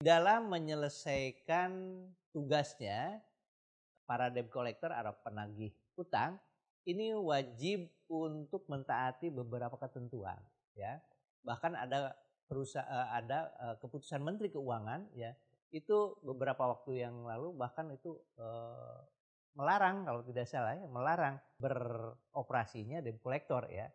Dalam menyelesaikan tugasnya, para debt collector atau penagih utang ini wajib untuk mentaati beberapa ketentuan, ya. Bahkan ada keputusan Menteri Keuangan, ya, itu beberapa waktu yang lalu bahkan itu melarang, kalau tidak salah ya, melarang beroperasinya debt collector, ya.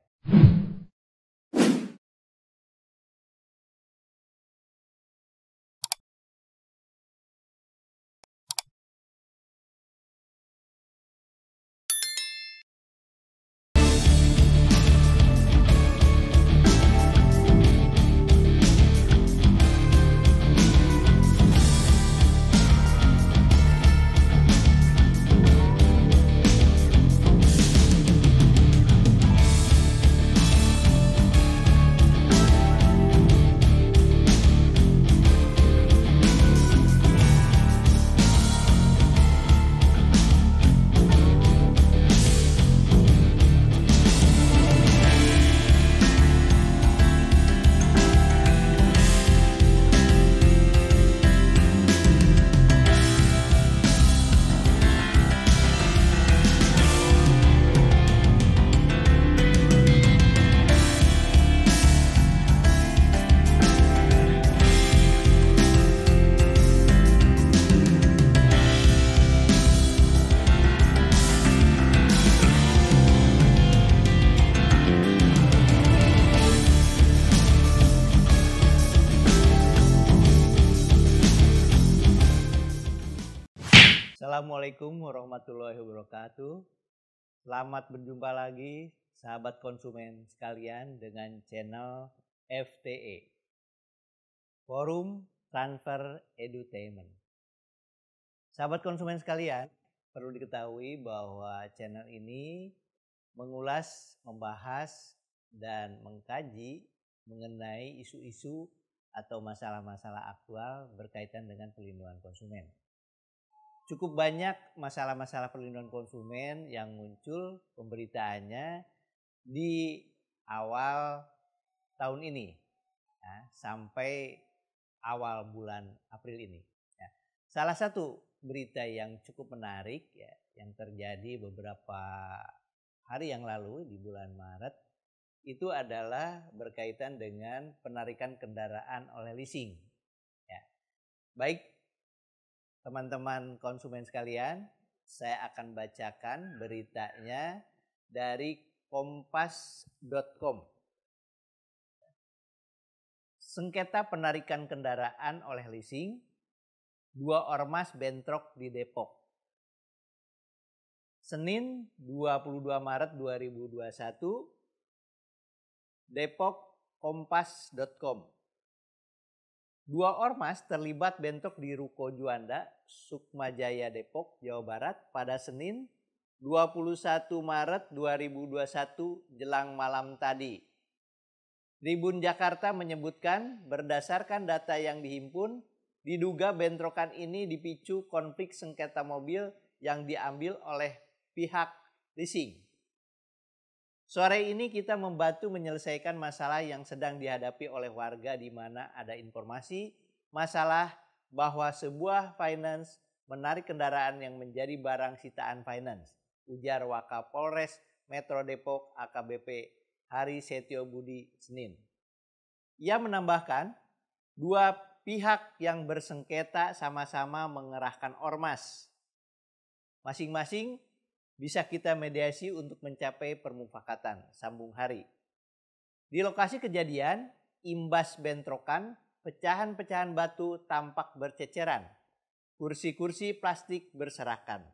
Assalamualaikum warahmatullahi wabarakatuh. Selamat berjumpa lagi sahabat konsumen sekalian dengan channel FTE, Forum Transfer Edutainment. Sahabat konsumen sekalian, perlu diketahui bahwa channel ini mengulas, membahas, dan mengkaji mengenai isu-isu atau masalah-masalah aktual berkaitan dengan perlindungan konsumen. Cukup banyak masalah-masalah perlindungan konsumen yang muncul pemberitaannya di awal tahun ini, ya, sampai awal bulan April ini. Ya. Salah satu berita yang cukup menarik, ya, yang terjadi beberapa hari yang lalu di bulan Maret itu adalah berkaitan dengan penarikan kendaraan oleh leasing. Ya. Baik, teman-teman konsumen sekalian, saya akan bacakan beritanya dari kompas.com. Sengketa penarikan kendaraan oleh leasing, 2 ormas bentrok di Depok. Senin 22 Maret 2021, Depok, kompas.com. 2 ormas terlibat bentrok di Ruko Juanda, Sukmajaya, Depok, Jawa Barat pada Senin 21 Maret 2021 jelang malam tadi. Tribun Jakarta menyebutkan berdasarkan data yang dihimpun, diduga bentrokan ini dipicu konflik sengketa mobil yang diambil oleh pihak leasing. Sore ini kita membantu menyelesaikan masalah yang sedang dihadapi oleh warga di mana ada informasi masalah bahwa sebuah finance menarik kendaraan yang menjadi barang sitaan finance, ujar Wakapolres Metro Depok AKBP Hari Setio Budi Senin. Ia menambahkan, 2 pihak yang bersengketa sama-sama mengerahkan ormas. Masing-masing bisa kita mediasi untuk mencapai permufakatan, sambung Hari. Di lokasi kejadian, imbas bentrokan, pecahan-pecahan batu tampak berceceran. Kursi-kursi plastik berserakan.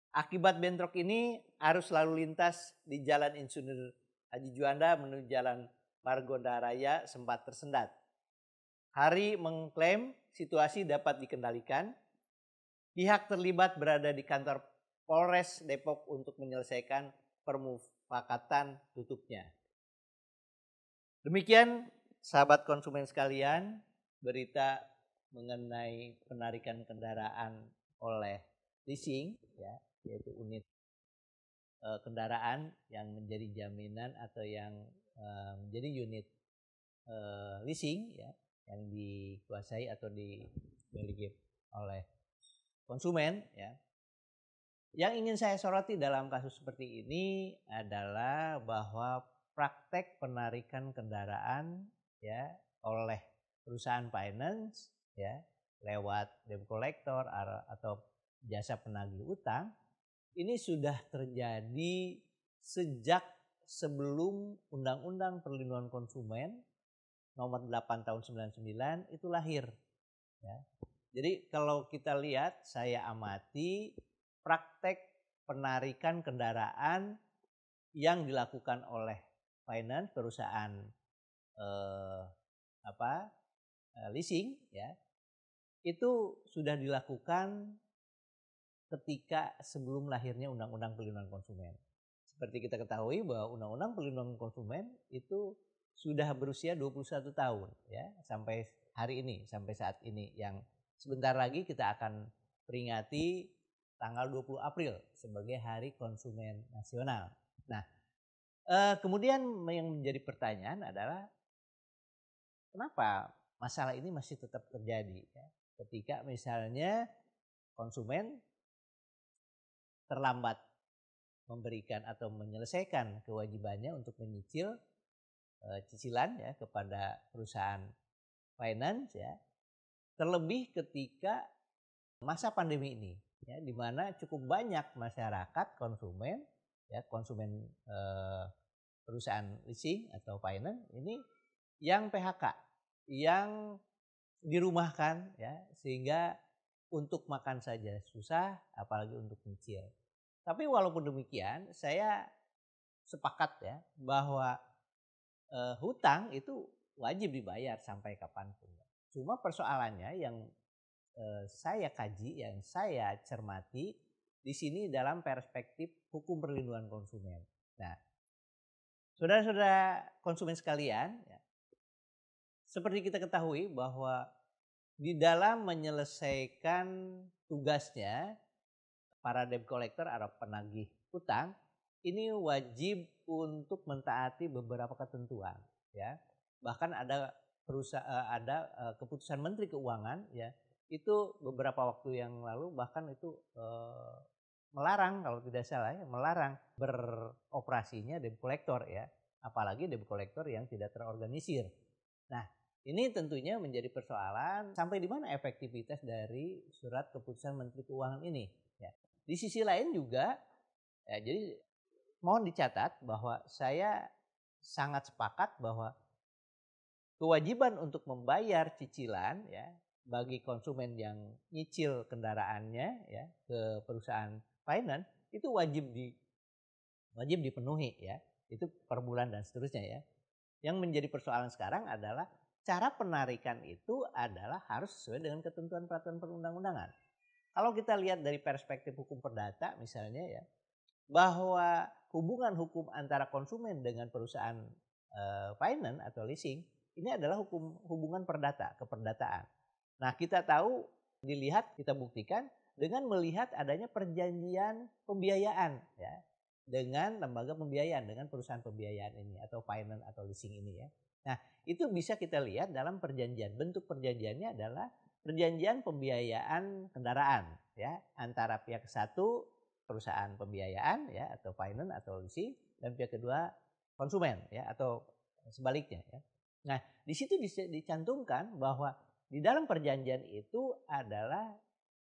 Akibat bentrok ini, arus lalu lintas di Jalan Insinyur Haji Juanda menuju Jalan Margonda Raya sempat tersendat. Hari mengklaim situasi dapat dikendalikan. Pihak terlibat berada di kantor Polres Depok untuk menyelesaikan permufakatan tutupnya. Demikian sahabat konsumen sekalian, berita mengenai penarikan kendaraan oleh leasing, ya, yaitu unit kendaraan yang menjadi jaminan atau yang menjadi unit leasing, ya, yang dikuasai atau delegate oleh konsumen ya. Yang ingin saya soroti dalam kasus seperti ini adalah bahwa praktek penarikan kendaraan ya oleh perusahaan finance ya lewat debt collector atau jasa penagih utang ini sudah terjadi sejak sebelum Undang-Undang Perlindungan Konsumen nomor 8 tahun 99 itu lahir ya. Jadi kalau kita lihat saya amati praktek penarikan kendaraan yang dilakukan oleh finance perusahaan leasing ya itu sudah dilakukan ketika sebelum lahirnya Undang-Undang Perlindungan Konsumen. Seperti kita ketahui bahwa Undang-Undang Perlindungan Konsumen itu sudah berusia 21 tahun ya sampai hari ini, sampai saat ini yang sebentar lagi kita akan peringati tanggal 20 April sebagai Hari Konsumen Nasional. Nah, kemudian yang menjadi pertanyaan adalah kenapa masalah ini masih tetap terjadi ya? Ketika misalnya konsumen terlambat memberikan atau menyelesaikan kewajibannya untuk menyicil cicilan ya kepada perusahaan finance ya. Terlebih ketika masa pandemi ini ya di mana cukup banyak masyarakat konsumen ya perusahaan leasing atau finance ini yang PHK, yang dirumahkan ya sehingga untuk makan saja susah apalagi untuk nyicil. Tapi walaupun demikian saya sepakat ya bahwa hutang itu wajib dibayar sampai kapanpun. Cuma persoalannya yang saya kaji, yang saya cermati di sini dalam perspektif hukum perlindungan konsumen. Nah, saudara-saudara konsumen sekalian, ya, seperti kita ketahui bahwa di dalam menyelesaikan tugasnya para debt collector atau penagih hutang ini wajib untuk mentaati beberapa ketentuan, ya. Bahkan ada keputusan Menteri Keuangan, ya. Itu beberapa waktu yang lalu bahkan itu melarang kalau tidak salah ya, melarang beroperasinya debt collector ya, apalagi debt collector yang tidak terorganisir. Nah, ini tentunya menjadi persoalan sampai di mana efektivitas dari surat keputusan Menteri Keuangan ini ya. Di sisi lain juga ya, jadi mohon dicatat bahwa saya sangat sepakat bahwa kewajiban untuk membayar cicilan ya bagi konsumen yang nyicil kendaraannya ya ke perusahaan finance itu wajib dipenuhi ya. Itu per bulan dan seterusnya ya. Yang menjadi persoalan sekarang adalah cara penarikan itu adalah harus sesuai dengan ketentuan peraturan perundang-undangan. Kalau kita lihat dari perspektif hukum perdata misalnya ya, bahwa hubungan hukum antara konsumen dengan perusahaan finance atau leasing ini adalah hubungan perdata, keperdataan. Nah, kita tahu, dilihat, kita buktikan dengan melihat adanya perjanjian pembiayaan ya dengan lembaga pembiayaan, dengan perusahaan pembiayaan ini atau finance atau leasing ini ya. Nah, itu bisa kita lihat dalam perjanjian. Bentuk perjanjiannya adalah perjanjian pembiayaan kendaraan ya antara pihak satu perusahaan pembiayaan ya atau finance atau leasing dan pihak kedua konsumen ya atau sebaliknya ya. Nah, di situ dicantumkan bahwa di dalam perjanjian itu adalah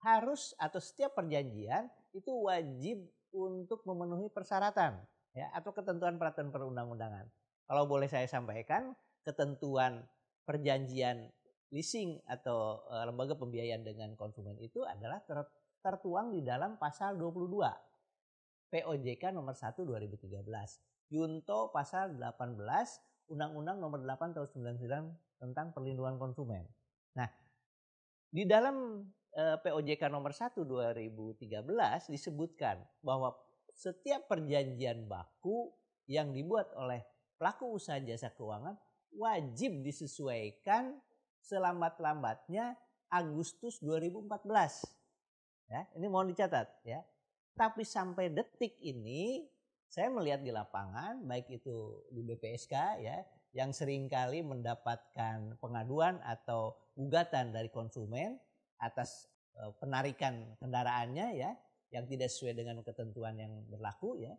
harus atau setiap perjanjian itu wajib untuk memenuhi persyaratan ya atau ketentuan peraturan perundang-undangan. Kalau boleh saya sampaikan, ketentuan perjanjian leasing atau lembaga pembiayaan dengan konsumen itu adalah tertuang di dalam pasal 22 POJK nomor 1 2013. Junto pasal 18 Undang-Undang nomor 8 tahun 99 tentang perlindungan konsumen. Nah, di dalam POJK nomor 1 2013 disebutkan bahwa setiap perjanjian baku yang dibuat oleh pelaku usaha jasa keuangan wajib disesuaikan selambat-lambatnya Agustus 2014. Ya, ini mohon dicatat ya. Tapi sampai detik ini saya melihat di lapangan baik itu di BPSK ya, yang seringkali mendapatkan pengaduan atau gugatan dari konsumen atas penarikan kendaraannya ya yang tidak sesuai dengan ketentuan yang berlaku ya.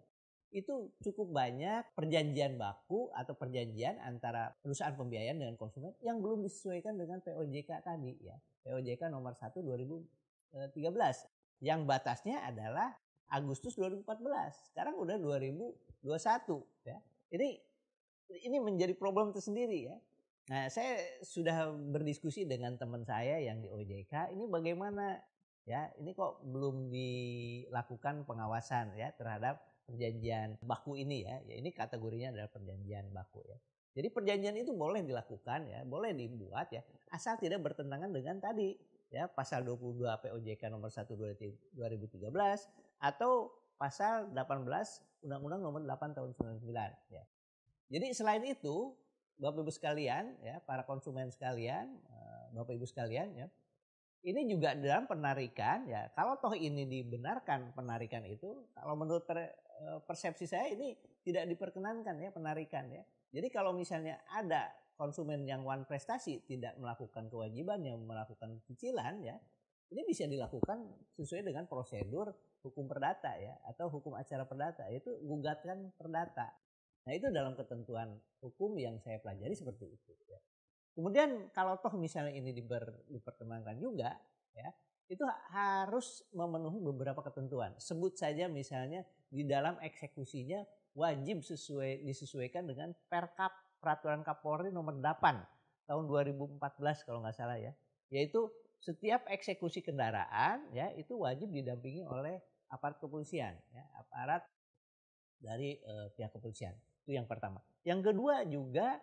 Itu cukup banyak perjanjian baku atau perjanjian antara perusahaan pembiayaan dengan konsumen yang belum disesuaikan dengan POJK tadi ya. POJK nomor 1 2013 yang batasnya adalah Agustus 2014. Sekarang udah 2021 ya. Ini menjadi problem tersendiri ya. Nah, saya sudah berdiskusi dengan teman saya yang di OJK, ini bagaimana ya, ini kok belum dilakukan pengawasan ya terhadap perjanjian baku ini ya. Ya ini kategorinya adalah perjanjian baku ya. Jadi perjanjian itu boleh dilakukan ya, boleh dibuat ya, asal tidak bertentangan dengan tadi ya pasal 22 POJK nomor 1 2013 atau pasal 18 Undang-Undang nomor 8 tahun 99 ya. Jadi selain itu Bapak Ibu sekalian ya, para konsumen sekalian, Bapak Ibu sekalian ya, ini juga dalam penarikan ya, kalau toh ini dibenarkan penarikan itu, kalau menurut persepsi saya ini tidak diperkenankan ya penarikan ya. Jadi kalau misalnya ada konsumen yang one prestasi tidak melakukan kewajiban yang melakukan cicilan ya, ini bisa dilakukan sesuai dengan prosedur hukum perdata ya atau hukum acara perdata, yaitu gugatan perdata. Nah itu dalam ketentuan hukum yang saya pelajari seperti itu ya. Kemudian kalau toh misalnya ini diperkenankan juga ya, itu harus memenuhi beberapa ketentuan. Sebut saja misalnya di dalam eksekusinya wajib disesuaikan dengan Perkap Peraturan Kapolri nomor 8 tahun 2014 kalau nggak salah ya. Yaitu setiap eksekusi kendaraan ya itu wajib didampingi oleh aparat kepolisian ya, aparat dari pihak kepolisian. Itu yang pertama. Yang kedua juga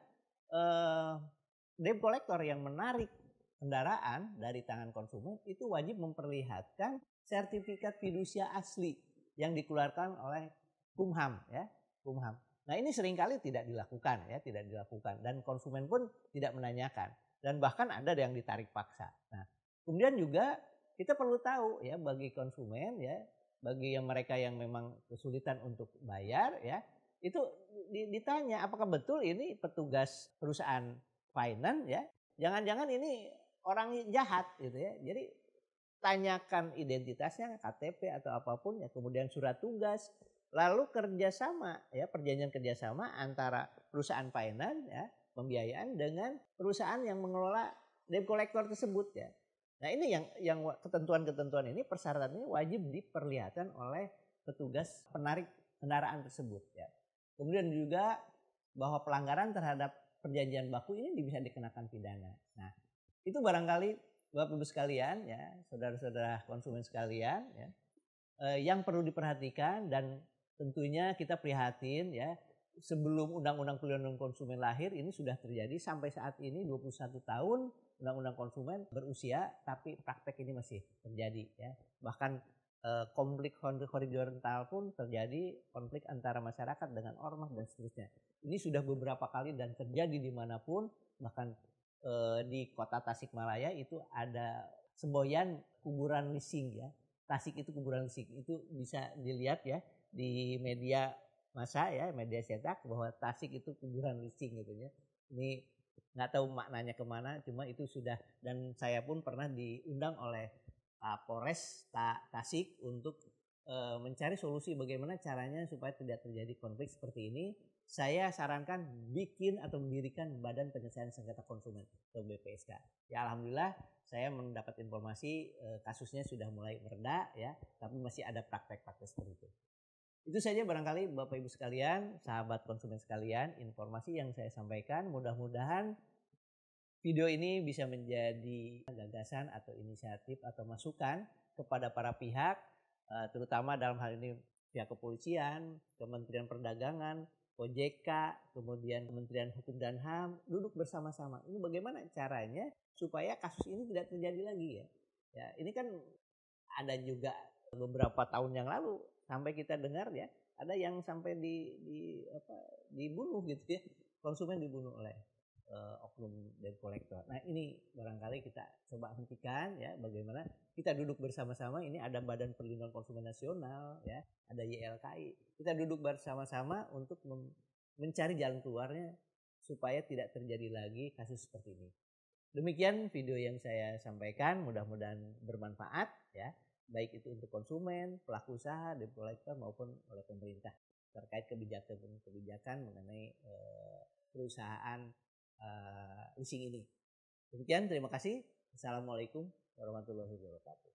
debt collector yang menarik kendaraan dari tangan konsumen itu wajib memperlihatkan sertifikat fidusia asli yang dikeluarkan oleh Kumham ya, Kumham. Nah, ini seringkali tidak dilakukan ya, tidak dilakukan dan konsumen pun tidak menanyakan dan bahkan ada yang ditarik paksa. Nah, kemudian juga kita perlu tahu ya bagi konsumen ya, bagi yang mereka yang memang kesulitan untuk bayar ya, itu ditanya apakah betul ini petugas perusahaan finance ya, jangan-jangan ini orang jahat gitu ya. Jadi tanyakan identitasnya, KTP atau apapun ya, kemudian surat tugas, lalu kerjasama ya, perjanjian kerjasama antara perusahaan finance ya, pembiayaan dengan perusahaan yang mengelola debt collector tersebut ya. Nah ini yang ketentuan-ketentuan ini persyaratannya wajib diperlihatkan oleh petugas penarik kendaraan tersebut ya. Kemudian juga bahwa pelanggaran terhadap perjanjian baku ini bisa dikenakan pidana. Nah, itu barangkali Bapak Ibu sekalian ya, saudara-saudara konsumen sekalian ya, yang perlu diperhatikan dan tentunya kita prihatin ya, sebelum Undang-Undang Perlindungan Konsumen lahir ini sudah terjadi sampai saat ini 21 tahun Undang-Undang Konsumen berusia tapi praktek ini masih terjadi ya. Bahkan konflik horizontal pun terjadi, konflik antara masyarakat dengan ormas dan seterusnya. Ini sudah beberapa kali dan terjadi dimanapun, bahkan di kota Tasikmalaya itu ada semboyan kuburan leasing ya. Tasik itu kuburan leasing, itu bisa dilihat ya di media massa ya, media cetak bahwa Tasik itu kuburan leasing gitu ya. Ini nggak tahu maknanya kemana, cuma itu sudah, dan saya pun pernah diundang oleh Polres Tasik untuk mencari solusi bagaimana caranya supaya tidak terjadi konflik seperti ini. Saya sarankan bikin atau mendirikan Badan Penyelesaian Sengketa Konsumen atau BPSK. Ya alhamdulillah saya mendapat informasi kasusnya sudah mulai mereda ya, tapi masih ada praktek-praktek seperti itu. Itu saja barangkali Bapak Ibu sekalian, sahabat konsumen sekalian, informasi yang saya sampaikan. Mudah-mudahan video ini bisa menjadi gagasan atau inisiatif atau masukan kepada para pihak, terutama dalam hal ini pihak kepolisian, Kementerian Perdagangan, OJK, kemudian Kementerian Hukum dan HAM, duduk bersama-sama. Ini bagaimana caranya supaya kasus ini tidak terjadi lagi ya. Ya, ini kan ada juga beberapa tahun yang lalu sampai kita dengar ya, ada yang sampai dibunuh gitu ya, konsumen dibunuh oleh oknum debt collector. Nah ini barangkali kita coba hentikan ya, bagaimana kita duduk bersama-sama. Ini ada Badan Perlindungan Konsumen Nasional ya, ada YLKI. Kita duduk bersama-sama untuk mencari jalan keluarnya supaya tidak terjadi lagi kasus seperti ini. Demikian video yang saya sampaikan, mudah-mudahan bermanfaat ya, baik itu untuk konsumen, pelaku usaha, debt collector maupun oleh pemerintah terkait kebijakan mengenai perusahaan leasing ini. Demikian, terima kasih. Assalamualaikum warahmatullahi wabarakatuh.